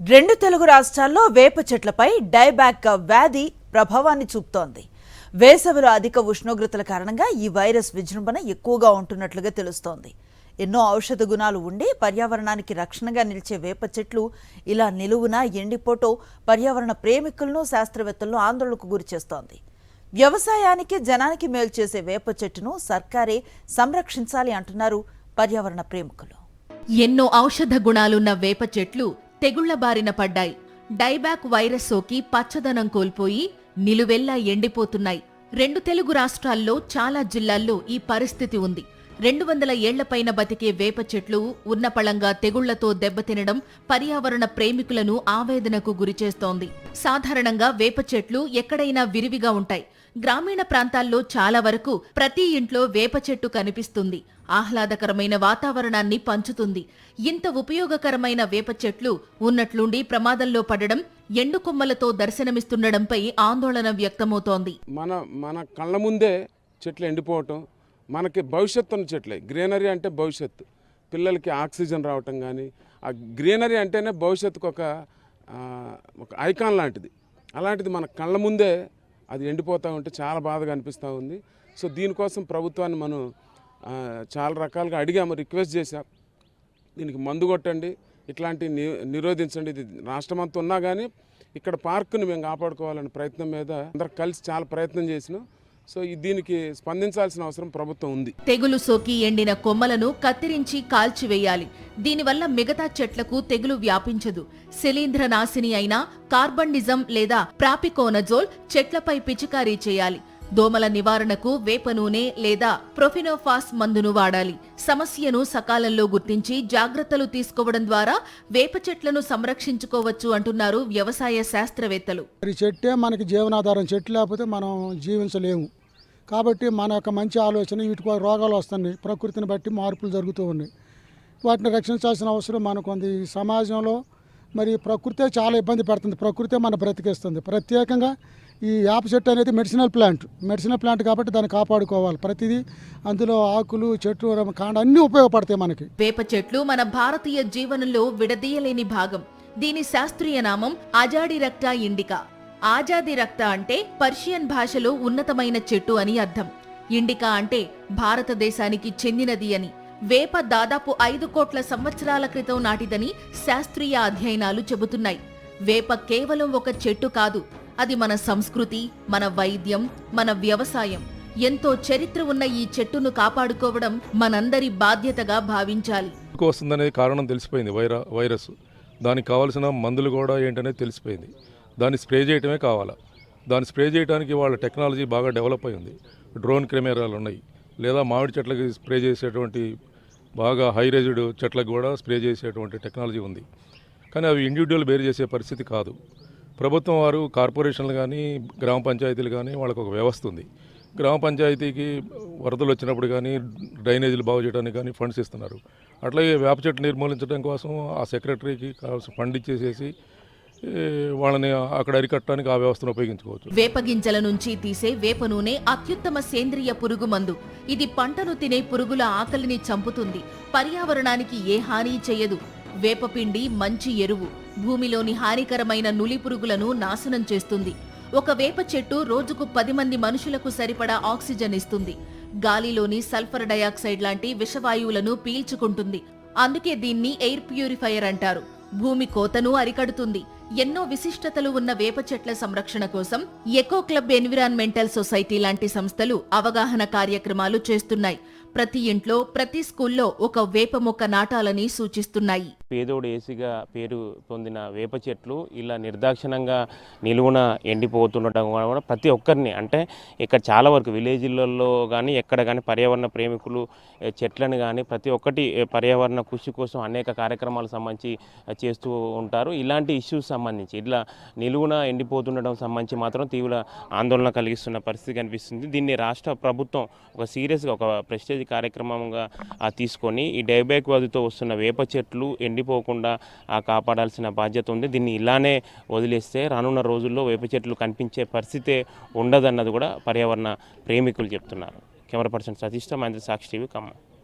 రెండు తెలుగు రాష్ట్రాల్లో వేప చెట్లపై డైబ్యాక్ వ్యాధి ప్రభావాన్ని చూపుతోంది. వేసవిలో అధిక ఉష్ణోగ్రతల కారణంగా ఈ వైరస్ విజృంభణ ఎక్కువగా ఉంటున్నట్లుగా తెలుస్తోంది. ఎన్నో ఔషధ గుణాలు ఉండి పర్యావరణానికి రక్షణగా నిలిచే వేప చెట్లు ఇలా నిలువునా ఎండిపోవటం పర్యావరణ ప్రేమికులను శాస్త్రవేత్తలను ఆందోళనకు గురిచేస్తోంది. వ్యవసాయానికి జనానికి మేలు చేసే వేప చెట్టును సర్కారే సంరక్షించాలి అంటున్నారు పర్యావరణ ప్రేమికులు. ఎన్నో ఔషధ గుణాలున్న వేప చెట్లు తెగుళ్ల బారిన పడ్డాయి. డైబ్యాక్ వైరస్ సోకి పచ్చదనం కోల్పోయి నిలువెల్లా ఎండిపోతున్నాయి. రెండు తెలుగు రాష్ట్రాల్లో చాలా జిల్లాల్లో ఈ పరిస్థితి ఉంది. 200 ఏళ్లపైన బతికే వేప చెట్లు ఉన్నపళంగా తెగుళ్లతో దెబ్బతినడం పర్యావరణ ప్రేమికులను ఆవేదనకు గురిచేస్తోంది. సాధారణంగా వేప చెట్లు ఎక్కడైనా విరివిగా ఉంటాయి. గ్రామీణ ప్రాంతాల్లో చాలా వరకు ప్రతి ఇంట్లో వేప చెట్టు కనిపిస్తుంది. ఆహ్లాదకరమైన వాతావరణాన్ని పంచుతుంది. ఇంత ఉపయోగకరమైన వేప చెట్లు ఉన్నట్లుండి ప్రమాదంలో పడడం, ఎండు కొమ్మలతో దర్శనమిస్తుండడంపై ఆందోళన వ్యక్తమవుతోంది. మన కళ్ళ ముందే చెట్లు ఎండిపోవటం, మనకి భవిష్యత్తు ఉన్న చెట్లే. గ్రీనరీ అంటే భవిష్యత్తు, పిల్లలకి ఆక్సిజన్ రావటం, కానీ ఆ గ్రీనరీ అంటేనే భవిష్యత్తుకు ఒక ఐకాన్ లాంటిది. అలాంటిది మన కళ్ళ ముందే అది ఎండిపోతూ ఉంటే చాలా బాధగా అనిపిస్తూ ఉంది. సో దీనికోసం ప్రభుత్వాన్ని మనం చాలా రకాలుగా అడిగాము, రిక్వెస్ట్ చేశాం. దీనికి మందు కొట్టండి, ఇట్లాంటివి నిరోధించండి. ఇది రాష్ట్రమంతా ఉన్నా కానీ ఇక్కడ పార్కుని మేము కాపాడుకోవాలనే ప్రయత్నం మీద అందరు కలిసి చాలా ప్రయత్నం చేసినాం. సో దీనికి స్పందించాల్సిన అవసరం ప్రభుత్వం ఉంది. తెగులు సోకి ఎండిన కొమ్మలను కత్తిరించి కాల్చివేయాలి. దీనివల్ల మిగతా చెట్లకు తెగులు వ్యాపించదు. శిలీంధ్ర నాశిని అయిన కార్బండిజం లేదా ప్రాపికోనజోల్ చెట్లపై పిచికారీ చేయాలి. దోమల నివారణకు వేప నూనె లేదా ప్రొఫినోఫాస్ మందును వాడాలి. సమస్యను సకాలంలో గుర్తించి జాగ్రత్తలు తీసుకోవడం ద్వారా వేప చెట్లను సంరక్షించుకోవచ్చు అంటున్నారు వ్యవసాయ శాస్త్రవేత్తలు. చెట్టే మనకి జీవనాధారం, చెట్టు లేకపోతే మనం జీవించలేము. కాబట్టి మన యొక్క మంచి ఆలోచన, వీటికి రోగాలు వస్తున్నాయి, ప్రకృతిని బట్టి మార్పులు జరుగుతూ ఉన్నాయి. వాటిని రక్షించాల్సిన అవసరం మనకు ఉంది. ఈ సమాజంలో మరి ప్రకృతే చాలా ఇబ్బంది పెడుతుంది. ప్రకృతే మన బ్రతికేస్తుంది. ప్రత్యేకంగా ఈ వేప చెట్టు అనేది మెడిసినల్ ప్లాంట్ కాబట్టి దాన్ని కాపాడుకోవాలి. ప్రతిదీ అందులో ఆకులు, చెట్టు, కాండ అన్నీ ఉపయోగపడతాయి మనకి. వేప చెట్లు మన భారతీయ జీవనంలో విడదీయలేని భాగం. దీని శాస్త్రీయ నామం అజాడిరక్టా ఇండికా. ఆజాదిరక్త అంటే పర్షియన్ భాషలో ఉన్నతమైన చెట్టు అని అర్థం. ఇండికా అంటే భారతదేశానికి చెందినది అని. వేప దాదాపు 5 కోట్ల సంవత్సరాల క్రితం నాటిదని శాస్త్రీయ అధ్యయనాలు చెబుతున్నాయి. వేప కేవలం ఒక చెట్టు కాదు, అది మన సంస్కృతి, మన వైద్యం, మన వ్యవసాయం. ఎంతో చరిత్ర ఉన్న ఈ చెట్టును కాపాడుకోవడం మనందరి బాధ్యతగా భావించాలి. వస్తుందనే కారణం తెలిసిపోయింది. వైరస్ దానికి కావాల్సిన మందులు కూడా ఏంటనేది తెలిసిపోయింది. దాన్ని స్ప్రే చేయటమే కావాలా. దాన్ని స్ప్రే చేయడానికి వాళ్ళ టెక్నాలజీ బాగా డెవలప్ అయింది. డ్రోన్ కెమెరాలు ఉన్నాయి, లేదా మామిడి చెట్లకి స్ప్రే చేసేటువంటి బాగా హై రేజ్డ్ చెట్లకు కూడా స్ప్రే చేసేటువంటి టెక్నాలజీ ఉంది. కానీ అవి ఇండివిజువల్ బేర్ చేసే పరిస్థితి కాదు. ప్రభుత్వం వారు, కార్పొరేషన్లు కానీ, గ్రామ పంచాయతీలు కానీ వాళ్ళకు ఒక వ్యవస్థ ఉంది. గ్రామ పంచాయతీకి వరదలు వచ్చినప్పుడు కానీ, డ్రైనేజీలు బాగు చేయడానికి కానీ ఫండ్స్ ఇస్తున్నారు. అట్లాగే వేప చెట్టు నిర్మూలించడం కోసం ఆ సెక్రటరీకి కావాల్సిన ఫండ్ ఇచ్చేసేసి వాళ్ళని అక్కడ అరికట్టడానికి ఆ వ్యవస్థను ఉపయోగించుకోవచ్చు. వేప గింజల నుంచి తీసే వేప నూనె అత్యుత్తమ సేంద్రియ పురుగు మందు. ఇది పంటను తినే పురుగుల ఆకలిని చంపుతుంది. పర్యావరణానికి ఏ హాని చేయదు. వేపపిండి మంచి ఎరువు. భూమిలోని హానికరమైన నులి పురుగులను నాశనం చేస్తుంది. ఒక వేప చెట్టు రోజుకు 10 మంది మనుషులకు సరిపడా ఆక్సిజన్ ఇస్తుంది. గాలిలోని సల్ఫర్ డయాక్సైడ్ లాంటి విషవాయువులను పీల్చుకుంటుంది. అందుకే దీన్ని ఎయిర్ ప్యూరిఫైయర్ అంటారు. భూమి కోతను అరికడుతుంది. ఎన్నో విశిష్టతలు ఉన్న వేప చెట్ల సంరక్షణ కోసం ఎకో క్లబ్, ఎన్విరాన్మెంటల్ సొసైటీ లాంటి సంస్థలు అవగాహన కార్యక్రమాలు చేస్తున్నాయి. ప్రతి ఇంట్లో, ప్రతి స్కూల్లో ఒక వేప మొక్క నాటాలని సూచిస్తున్నాయి. పేదోడు ఏసిగా పేరు పొందిన వేప చెట్లు ఇలా నిర్దాక్షిణంగా నిలువున ఎండిపోతుండటం కూడా ప్రతి ఒక్కరిని, అంటే ఇక్కడ చాలా వరకు విలేజ్లలో కానీ ఎక్కడ కానీ పర్యావరణ ప్రేమికులు చెట్లను కానీ ప్రతి ఒక్కటి పర్యావరణ కృషి కోసం అనేక కార్యక్రమాలు సంబంధించి చేస్తూ ఉంటారు. ఇలాంటి ఇష్యూస్ సంబంధించి ఇట్లా నిలువున ఎండిపోతుండటం సంబంధించి మాత్రం తీవ్ర ఆందోళన కలిగిస్తున్న పరిస్థితి కనిపిస్తుంది. దీన్ని రాష్ట్ర ప్రభుత్వం ఒక సీరియస్గా, ఒక ప్రెస్టేజ్ కార్యక్రమంగా తీసుకొని ఈ డైబ్యాక్ వ్యాధితో వస్తున్న వేప చెట్లు ఎండిపోకుండా కాపాడాల్సిన బాధ్యత ఉంది. దీన్ని ఇలానే వదిలేస్తే రానున్న రోజుల్లో వేప చెట్లు కనిపించే పరిస్థితే ఉండదన్నది కూడా పర్యావరణ ప్రేమికులు చెప్తున్నారు. కెమెరా పర్సన్ సతీష్తో మహేంద్ర, సాక్షి టీవీ, ఖమ్మం.